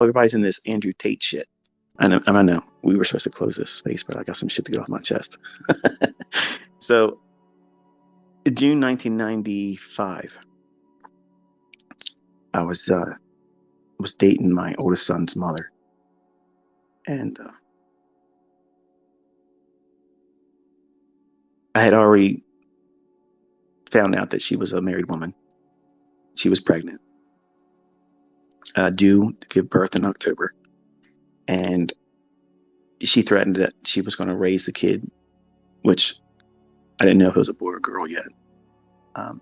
everybody's in this Andrew Tate shit. I know we were supposed to close this space, but I got some shit to get off my chest. So, June 1995, I was dating my oldest son's mother, and I had already found out that she was a married woman. She was pregnant, due to give birth in October, and she threatened that she was going to raise the kid, which I didn't know if it was a boy or girl yet, um,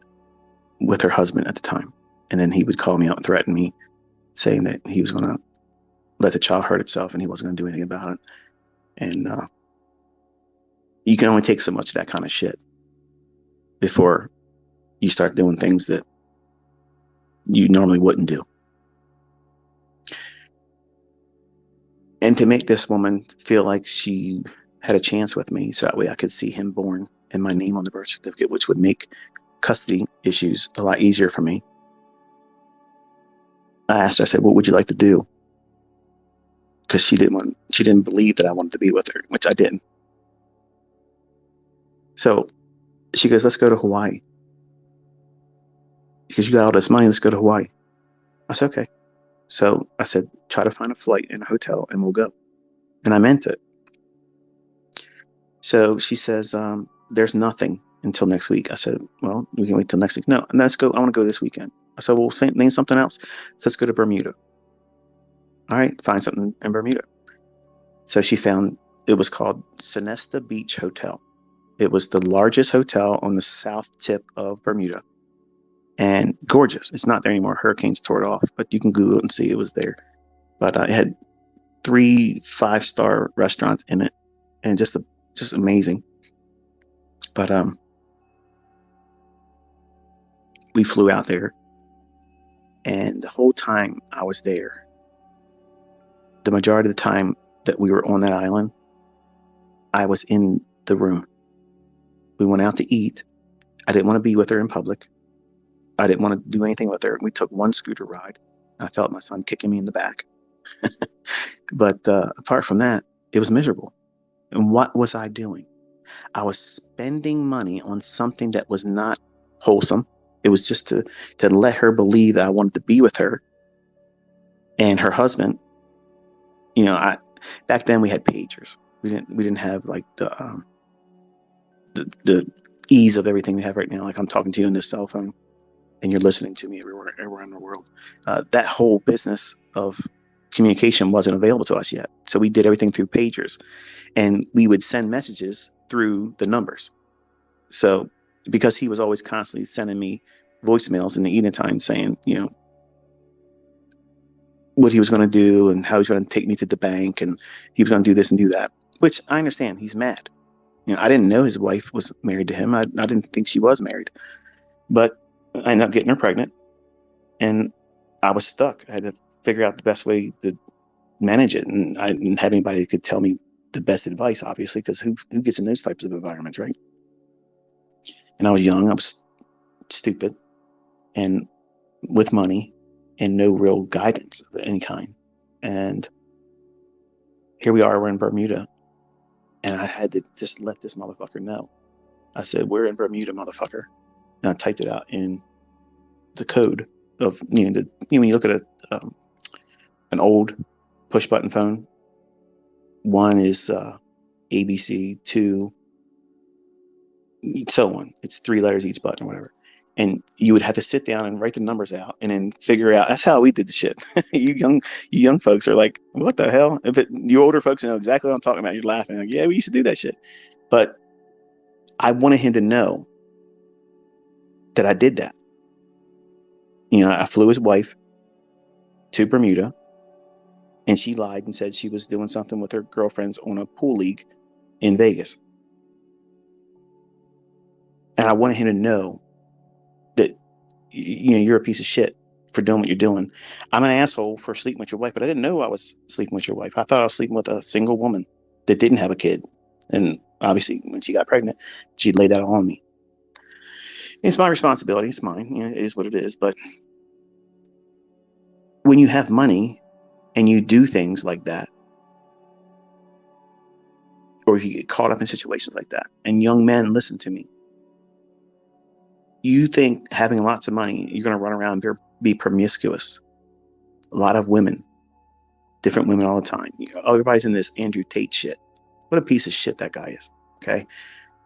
with her husband at the time. And then he would call me out and threaten me, saying that he was going to let the child hurt itself and he wasn't going to do anything about it. And you can only take so much of that kind of shit before you start doing things that you normally wouldn't do. And to make this woman feel like she had a chance with me, so that way I could see him born and my name on the birth certificate, which would make custody issues a lot easier for me. I asked her, I said, what would you like to do? Because she didn't believe that I wanted to be with her, which I didn't. So she goes, let's go to Hawaii. Because you got all this money, let's go to Hawaii. I said, okay. So I said, try to find a flight and a hotel and we'll go. And I meant it. So she says, there's nothing until next week. I said, well, we can wait till next week. No, let's go. I want to go this weekend. I said, well, name something else. So let's go to Bermuda. All right, find something in Bermuda. So she found, it was called Sonesta Beach Hotel. It was the largest hotel on the south tip of Bermuda. And gorgeous. It's not there anymore. Hurricanes tore it off, but you can Google it and see it was there. But it had 3 5-star restaurants in it, and just amazing. But we flew out there, and the whole time I was there, the majority of the time that we were on that island, I was in the room. We went out to eat. I didn't want to be with her in public. I didn't want to do anything with her. We took one scooter ride. I felt my son kicking me in the back. But apart from that, it was miserable. And what was I doing? I was spending money on something that was not wholesome. It was just to let her believe that I wanted to be with her. And her husband, back then we had pagers. We didn't have like the ease of everything we have right now. Like I'm talking to you on this cell phone, and you're listening to me everywhere in the world. That whole business of communication wasn't available to us yet. So we did everything through pagers, and we would send messages through the numbers. So because he was always constantly sending me voicemails in the evening time saying, what he was going to do and how he's going to take me to the bank and he was going to do this and do that, which I understand. He's mad. I didn't know his wife was married to him. I didn't think she was married, but I ended up getting her pregnant, and I was stuck. I had to figure out the best way to manage it, and I didn't have anybody that could tell me the best advice, obviously, because who gets in those types of environments, right? And I was young, I was stupid, and with money and no real guidance of any kind. And here we are, we're in Bermuda, and I had to just let this motherfucker know. I said, we're in Bermuda, motherfucker. And I typed it out in the code of, when you look at an old push button phone, one is ABC, 2, so on. It's 3 letters each button or whatever. And you would have to sit down and write the numbers out and then figure out. That's how we did the shit. you young folks are like, what the hell? You older folks know exactly what I'm talking about. You're laughing like, yeah, we used to do that shit. But I wanted him to know that I did that. I flew his wife to Bermuda, and she lied and said she was doing something with her girlfriends on a pool league in Vegas. And I wanted him to know that, you're a piece of shit for doing what you're doing. I'm an asshole for sleeping with your wife, but I didn't know I was sleeping with your wife. I thought I was sleeping with a single woman that didn't have a kid. And obviously, when she got pregnant, she laid that on me. It's my responsibility. It's mine. It is what it is. But when you have money and you do things like that, or if you get caught up in situations like that, and young men, listen to me, you think having lots of money, you're going to run around and be promiscuous. A lot of women, different women all the time. Everybody's in this Andrew Tate shit. What a piece of shit that guy is. Okay.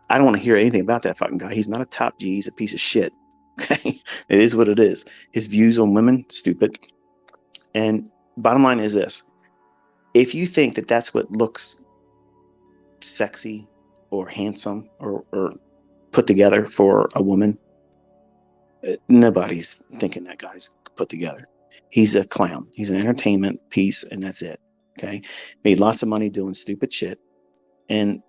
I don't want to hear anything about that fucking guy. He's not a top G. He's a piece of shit. Okay. It is what it is. His views on women, stupid. And bottom line is this. If you think that that's what looks sexy or handsome or put together for a woman, nobody's thinking that guy's put together. He's a clown. He's an entertainment piece, and that's it. Okay. Made lots of money doing stupid shit. And,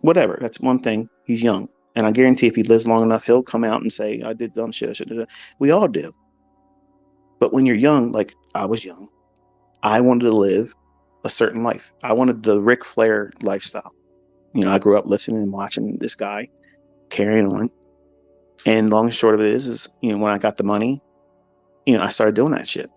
whatever. That's one thing. He's young. And I guarantee if he lives long enough, he'll come out and say, I did dumb shit. I should have done. We all do. But when you're young, like I was young, I wanted to live a certain life. I wanted the Ric Flair lifestyle. I grew up listening and watching this guy carrying on. And long and short of it is when I got the money, I started doing that shit.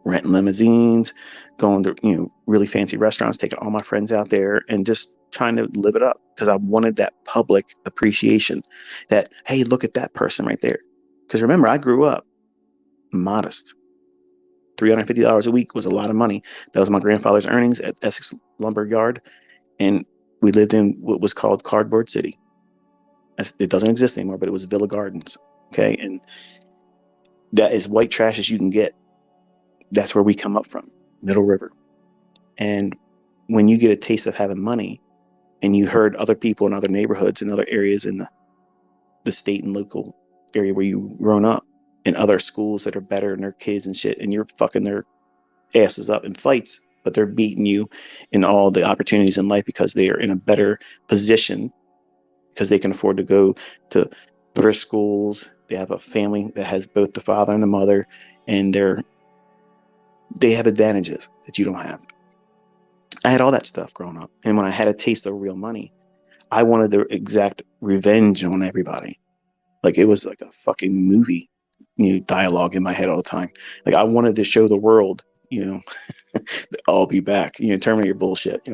Renting limousines, going to, really fancy restaurants, taking all my friends out there and just trying to live it up because I wanted that public appreciation that, hey, look at that person right there. Because remember, I grew up modest. $350 a week was a lot of money. That was my grandfather's earnings at Essex Lumber Yard. And we lived in what was called Cardboard City. It doesn't exist anymore, but it was Villa Gardens. Okay. And that is white trash as you can get. That's where we come up from, Middle River. And when you get a taste of having money and you heard other people in other neighborhoods and other areas in the state and local area where you've grown up and other schools that are better than their kids and shit, and you're fucking their asses up in fights, but they're beating you in all the opportunities in life because they are in a better position because they can afford to go to better schools. They have a family that has both the father and the mother, and they have advantages that you don't have. I had all that stuff growing up. And when I had a taste of real money, I wanted the exact revenge on everybody. Like it was like a fucking movie, dialogue in my head all the time. I wanted to show the world, I'll be back, Terminator bullshit,